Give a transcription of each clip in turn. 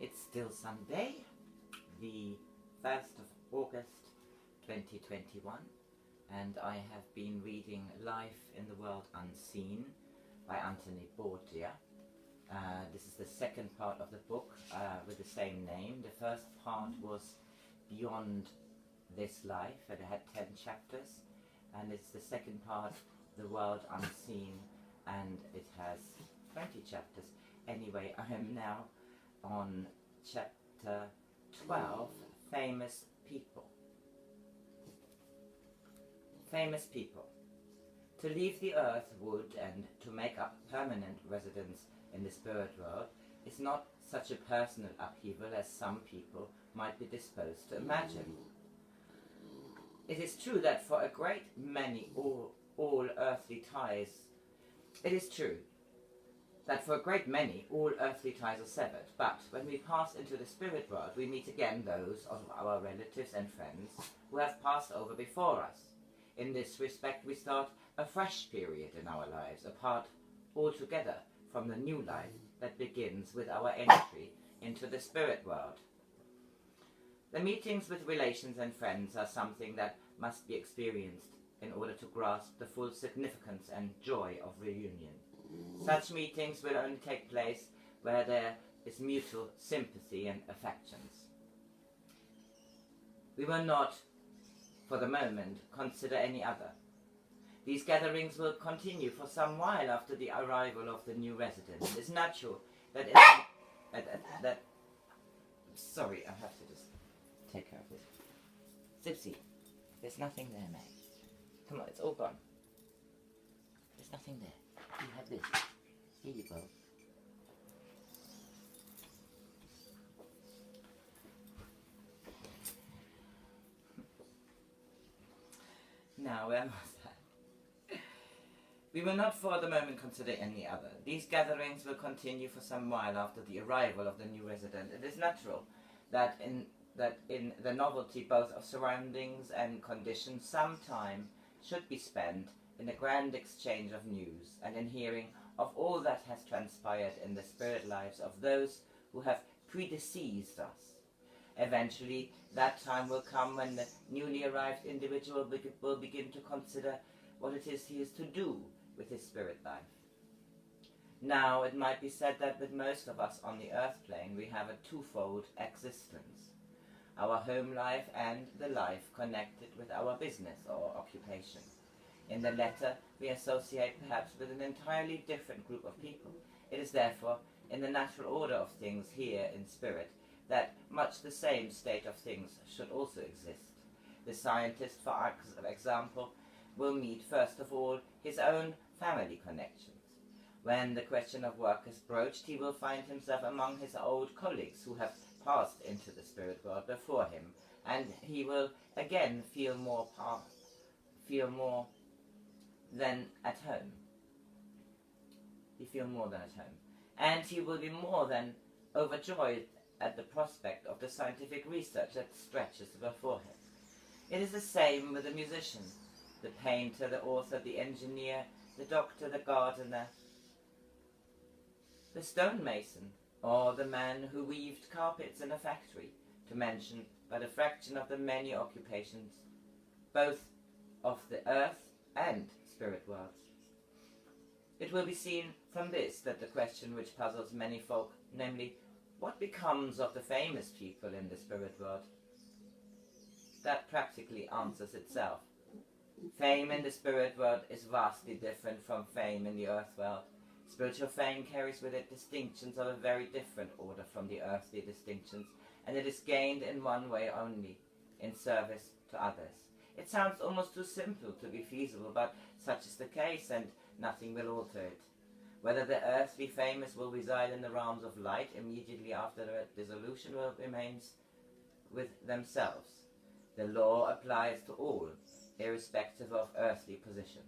It's still Sunday, the 1st of August 2021, and I have been reading Life in the World Unseen by Anthony Borgia. This is the second part of the book with the same name. The first part was Beyond This Life, and it had 10 chapters, and it's the second part, The World Unseen, and it has 20 chapters. Anyway, I am now on chapter 12, Famous People. Famous people. To leave the earth would and to make up permanent residence in the spirit world is not such a personal upheaval as some people might be disposed to imagine. It is true that for a great many all earthly ties are severed, but when we pass into the spirit world, we meet again those of our relatives and friends who have passed over before us. In this respect, we start a fresh period in our lives, apart altogether from the new life that begins with our entry into the spirit world. The meetings with relations and friends are something that must be experienced in order to grasp the full significance and joy of reunion. Such meetings will only take place where there is mutual sympathy and affections. We will not, for the moment, consider any other. These gatherings will continue for some while after the arrival of the new resident. It is natural that sorry, I have to just take care of this. Zipsy, there's nothing there, mate. Come on, it's all gone. There's nothing there. You have this. Here you go. Now, where was that? We will not for the moment consider any other. These gatherings will continue for some while after the arrival of the new resident. It is natural that in the novelty both of surroundings and conditions, some time should be spent in a grand exchange of news and in hearing of all that has transpired in the spirit lives of those who have predeceased us. Eventually, that time will come when the newly arrived individual will begin to consider what it is he is to do with his spirit life. Now, it might be said that with most of us on the earth plane, we have a twofold existence: our home life and the life connected with our business or occupation. In the latter, we associate perhaps with an entirely different group of people. It is therefore in the natural order of things here in spirit that much the same state of things should also exist. The scientist, for example, will meet first of all his own family connections. When the question of work is broached, he will find himself among his old colleagues who have passed into the spirit world before him, and he will again feel more than at home. And he will be more than overjoyed at the prospect of the scientific research that stretches before him. It is the same with the musician, the painter, the author, the engineer, the doctor, the gardener, the stonemason, or the man who weaved carpets in a factory, to mention but a fraction of the many occupations, both of the earth and spirit worlds. It will be seen from this that the question which puzzles many folk, namely, what becomes of the famous people in the spirit world, that practically answers itself. Fame in the spirit world is vastly different from fame in the earth world. Spiritual fame carries with it distinctions of a very different order from the earthly distinctions, and it is gained in one way only, in service to others. It sounds almost too simple to be feasible, but such is the case, and nothing will alter it. Whether the earthly famous will reside in the realms of light immediately after their dissolution remains with themselves. The law applies to all, irrespective of earthly position.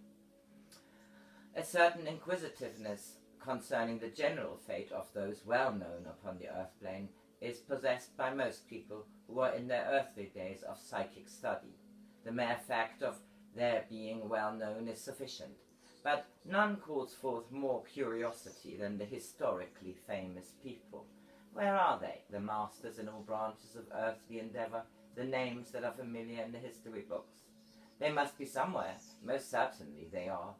A certain inquisitiveness concerning the general fate of those well known upon the earth plane is possessed by most people who are in their earthly days of psychic study. The mere fact of their being well known is sufficient, but none calls forth more curiosity than the historically famous people. Where are they, the masters in all branches of earthly endeavour, the names that are familiar in the history books? They must be somewhere, most certainly they are.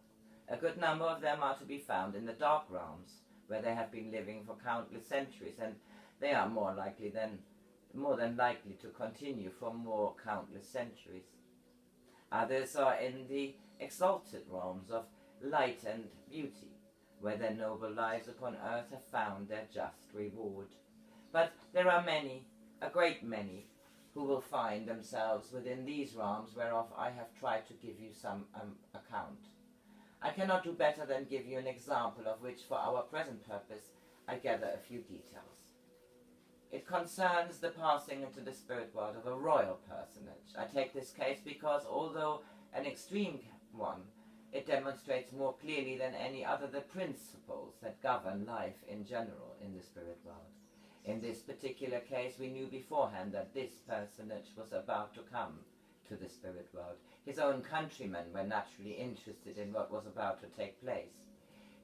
A good number of them are to be found in the dark realms, where they have been living for countless centuries, and they are more than likely to continue for more countless centuries. Others are in the exalted realms of light and beauty, where their noble lives upon earth have found their just reward. But there are many, a great many, who will find themselves within these realms whereof I have tried to give you some account. I cannot do better than give you an example of which, for our present purpose, I gather a few details. It concerns the passing into the spirit world of a royal personage. I take this case because, although an extreme one, it demonstrates more clearly than any other the principles that govern life in general in the spirit world. In this particular case, we knew beforehand that this personage was about to come to the spirit world. His own countrymen were naturally interested in what was about to take place.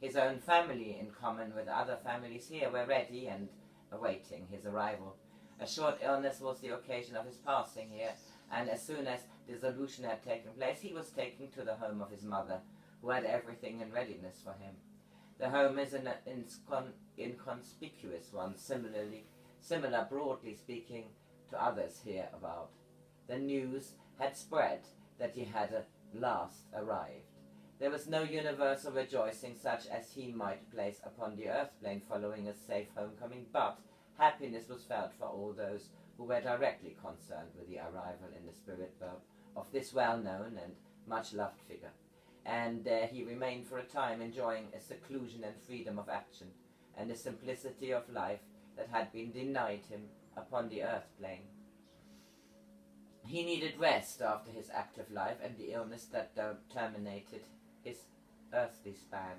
His own family, in common with other families here, were ready and awaiting his arrival. A short illness was the occasion of his passing here, and as soon as dissolution had taken place, he was taken to the home of his mother, who had everything in readiness for him. The home is an inconspicuous one, similar, broadly speaking, to others here about. The news had spread that he had at last arrived. There was no universal rejoicing such as he might place upon the earth plane following a safe homecoming, but happiness was felt for all those who were directly concerned with the arrival in the spirit world of this well-known and much-loved figure. And there he remained for a time, enjoying a seclusion and freedom of action, and the simplicity of life that had been denied him upon the earth plane. He needed rest after his active life and the illness that terminated his earthly span.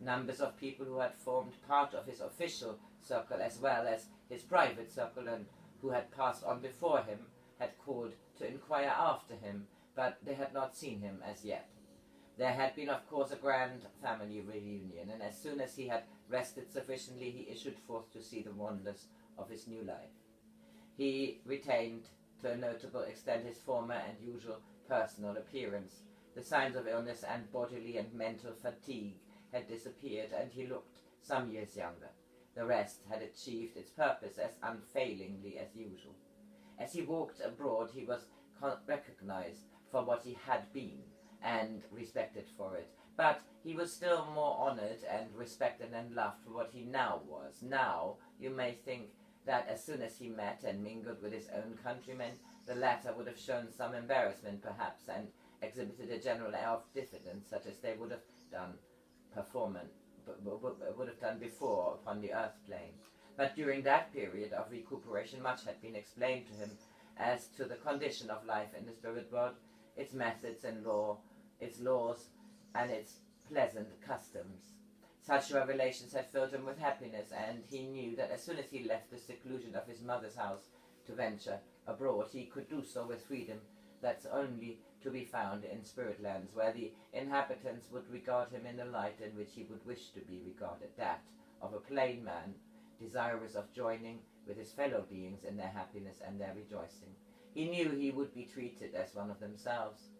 Numbers of people who had formed part of his official circle as well as his private circle and who had passed on before him had called to inquire after him, but they had not seen him as yet. There had been, of course, a grand family reunion, and as soon as he had rested sufficiently, he issued forth to see the wonders of his new life. He retained, to a notable extent, his former and usual personal appearance. The signs of illness and bodily and mental fatigue had disappeared, and he looked some years younger. The rest had achieved its purpose as unfailingly as usual. As he walked abroad, he was recognized for what he had been, and respected for it, but he was still more honored and respected and loved for what he now was. Now, you may think that as soon as he met and mingled with his own countrymen, the latter would have shown some embarrassment perhaps, and exhibited a general air of diffidence, such as they would have done before upon the earth plane. But during that period of recuperation, much had been explained to him as to the condition of life in the spirit world, its methods and its laws, and its pleasant customs. Such revelations had filled him with happiness, and he knew that as soon as he left the seclusion of his mother's house to venture abroad, he could do so with freedom that's only to be found in spirit lands, where the inhabitants would regard him in the light in which he would wish to be regarded, that of a plain man, desirous of joining with his fellow beings in their happiness and their rejoicing. He knew he would be treated as one of themselves.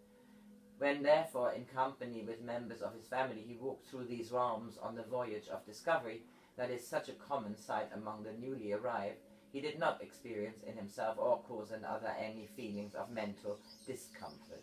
When, therefore, in company with members of his family, he walked through these realms on the voyage of discovery that is such a common sight among the newly arrived, he did not experience in himself or cause in other any feelings of mental discomfort.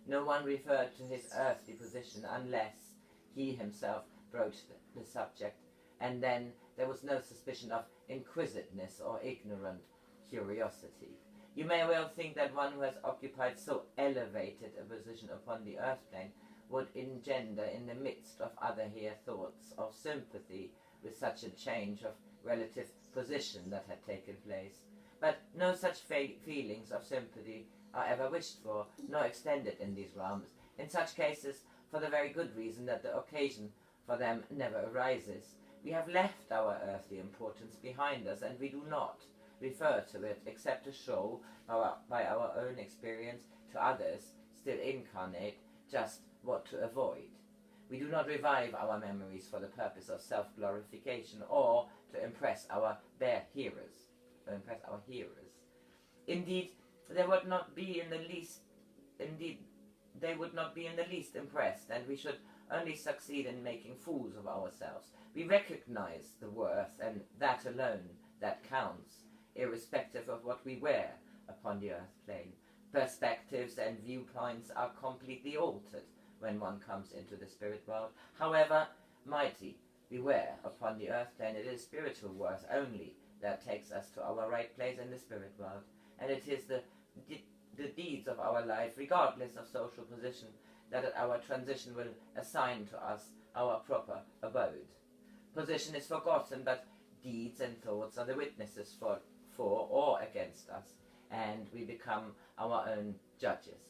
No one referred to his earthly position unless he himself broached the subject, and then there was no suspicion of inquisitiveness or ignorant curiosity. You may well think that one who has occupied so elevated a position upon the earth plane would engender in the midst of other here thoughts of sympathy with such a change of relative position that had taken place. But no such feelings of sympathy are ever wished for, nor extended in these realms. In such cases, for the very good reason that the occasion for them never arises. We have left our earthly importance behind us, and we do not refer to it except to show by our own experience to others still incarnate just what to avoid. We do not revive our memories for the purpose of self-glorification or to impress our hearers. Indeed, they would not be in the least impressed, and we should only succeed in making fools of ourselves. We recognize the worth, and that alone that counts, irrespective of what we wear upon the earth plane. Perspectives and viewpoints are completely altered when one comes into the spirit world. However mighty we wear upon the earth plane, it is spiritual worth only that takes us to our right place in the spirit world, and it is the deeds of our life, regardless of social position, that at our transition will assign to us our proper abode. Position is forgotten, but deeds and thoughts are the witnesses for or against us, and we become our own judges.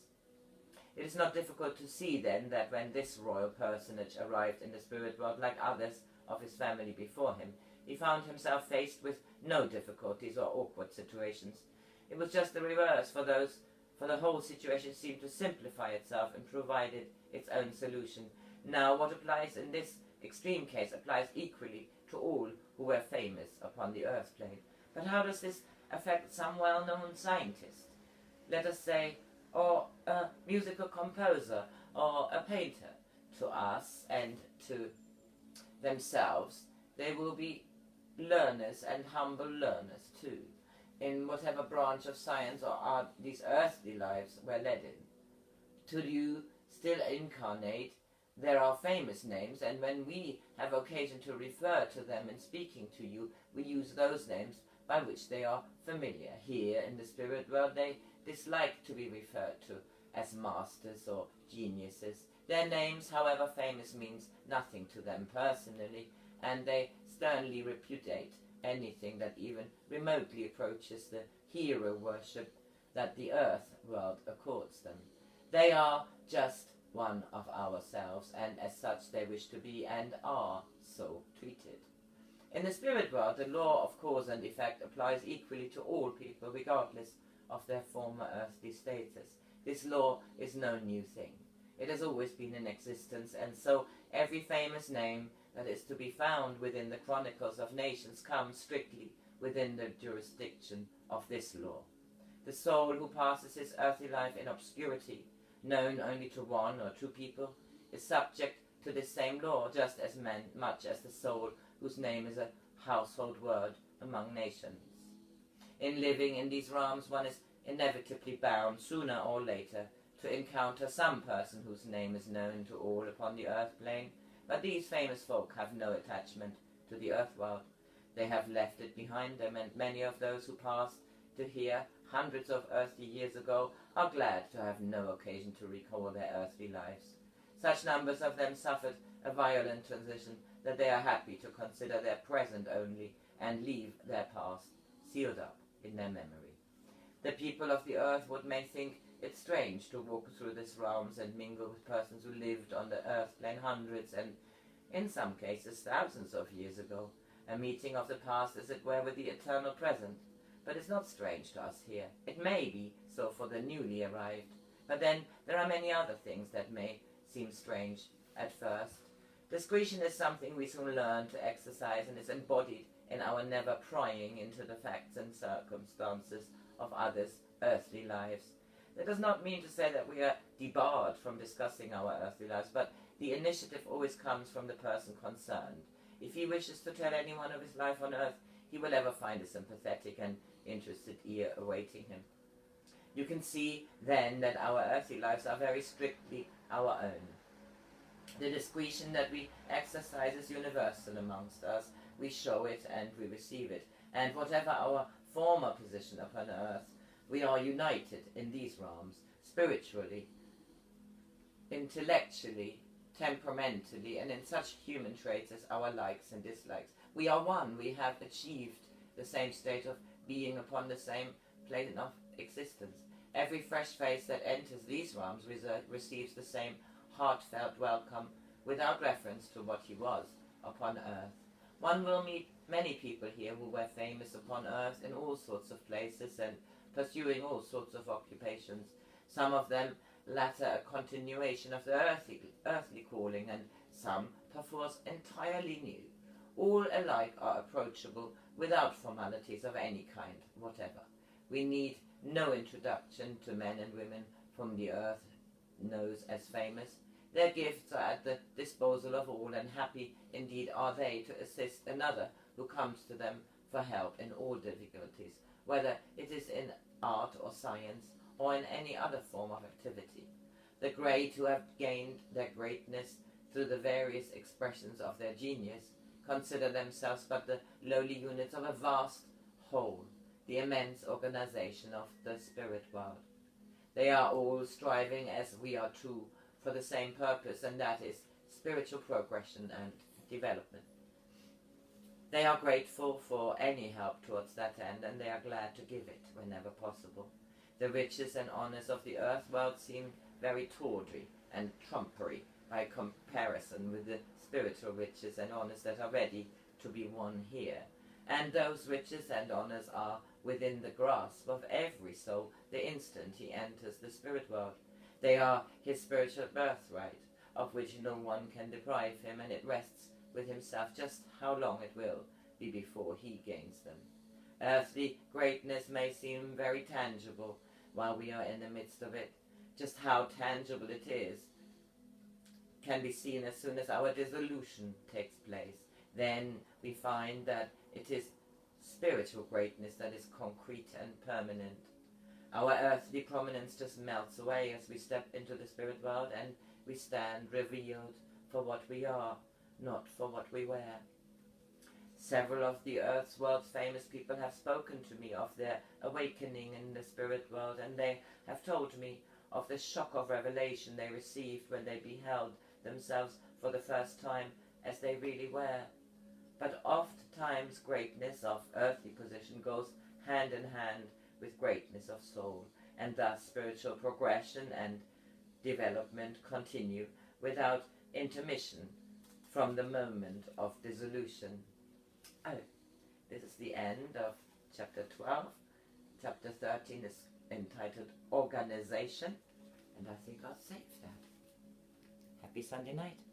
It is not difficult to see then that when this royal personage arrived in the spirit world, like others of his family before him, he found himself faced with no difficulties or awkward situations. It was just the reverse for the whole situation seemed to simplify itself and provided its own solution. Now what applies in this extreme case applies equally to all who were famous upon the earth plane. But how does this affect some well-known scientist, let us say, or a musical composer, or a painter? To us and to themselves, they will be learners and humble learners too, in whatever branch of science or art these earthly lives were led in. To you, still incarnate, there are famous names, and when we have occasion to refer to them in speaking to you, we use those names by which they are familiar. Here in the spirit world, they dislike to be referred to as masters or geniuses. Their names, however famous, means nothing to them personally, and they sternly repudiate anything that even remotely approaches the hero worship that the earth world accords them. They are just one of ourselves, and as such they wish to be and are so treated. In the spirit world, the law of cause and effect applies equally to all people, regardless of their former earthly status. This law is no new thing. It has always been in existence, and so every famous name that is to be found within the chronicles of nations comes strictly within the jurisdiction of this law. The soul who passes his earthly life in obscurity, known only to one or two people, is subject to this same law just as much as the soul whose name is a household word among nations. In living in these realms, one is inevitably bound, sooner or later, to encounter some person whose name is known to all upon the earth plane, but these famous folk have no attachment to the earth world. They have left it behind them, and many of those who passed to here hundreds of earthly years ago are glad to have no occasion to recall their earthly lives. Such numbers of them suffered a violent transition that they are happy to consider their present only and leave their past sealed up in their memory. The people of the earth may think it strange to walk through these realms and mingle with persons who lived on the earth plane hundreds and, in some cases, thousands of years ago. A meeting of the past, as it were, with the eternal present. But it's not strange to us here. It may be so for the newly arrived. But then there are many other things that may seem strange at first. Discretion is something we soon learn to exercise and is embodied in our never prying into the facts and circumstances of others' earthly lives. That does not mean to say that we are debarred from discussing our earthly lives, but the initiative always comes from the person concerned. If he wishes to tell anyone of his life on earth, he will ever find a sympathetic and interested ear awaiting him. You can see then that our earthly lives are very strictly our own. The discretion that we exercise is universal amongst us. We show it and we receive it. And whatever our former position upon earth, we are united in these realms, spiritually, intellectually, temperamentally, and in such human traits as our likes and dislikes. We are one. We have achieved the same state of being upon the same plane of existence. Every fresh face that enters these realms receives the same heartfelt welcome without reference to what he was upon earth. One will meet many people here who were famous upon earth in all sorts of places and pursuing all sorts of occupations. Some of them latter a continuation of the earthly calling, and some perforce entirely new. All alike are approachable without formalities of any kind whatever. We need no introduction to men and women whom the earth knows as famous. Their gifts are at the disposal of all, and happy indeed are they to assist another who comes to them for help in all difficulties, whether it is in art or science, or in any other form of activity. The great who have gained their greatness through the various expressions of their genius consider themselves but the lowly units of a vast whole, the immense organization of the spirit world. They are all striving, as we are too, for the same purpose, and that is spiritual progression and development. They are grateful for any help towards that end, and they are glad to give it whenever possible. The riches and honours of the earth world seem very tawdry and trumpery by comparison with the spiritual riches and honours that are ready to be won here. And those riches and honours are within the grasp of every soul the instant he enters the spirit world. They are his spiritual birthright, of which no one can deprive him, and it rests with himself just how long it will be before he gains them. Earthly greatness may seem very tangible while we are in the midst of it. Just how tangible it is can be seen as soon as our dissolution takes place. Then we find that it is spiritual greatness that is concrete and permanent. Our earthly prominence just melts away as we step into the spirit world, and we stand revealed for what we are, not for what we wear. Several of the earth's world's famous people have spoken to me of their awakening in the spirit world, and they have told me of the shock of revelation they received when they beheld themselves for the first time as they really were. But oft times greatness of earthly position goes hand in hand with greatness of soul, and thus spiritual progression and development continue without intermission from the moment of dissolution. Oh, this is the end of chapter 12. Chapter 13 is entitled Organization, and I think I'll save that. Happy Sunday night.